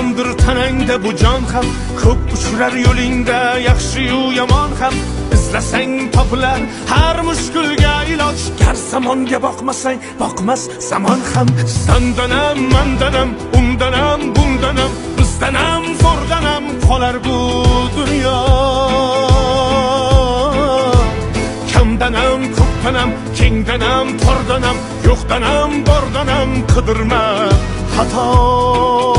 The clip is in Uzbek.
Yomondir tanangda bu jon ham, ko'p uchrar yo'lingda yaxshi-yu yomon ham. İzlasang topilar har mushkulga iloj. Gar zamonga boqmasang boqmas zamon ham. Sandanam, mandanam, undanam, bundanam, bizdanam, zo'rdanam qolar bu dunyo. Kamdanam, ko'pdanam, kengdanam, tordanam, yo'qdanam, bordanam qidirma xato.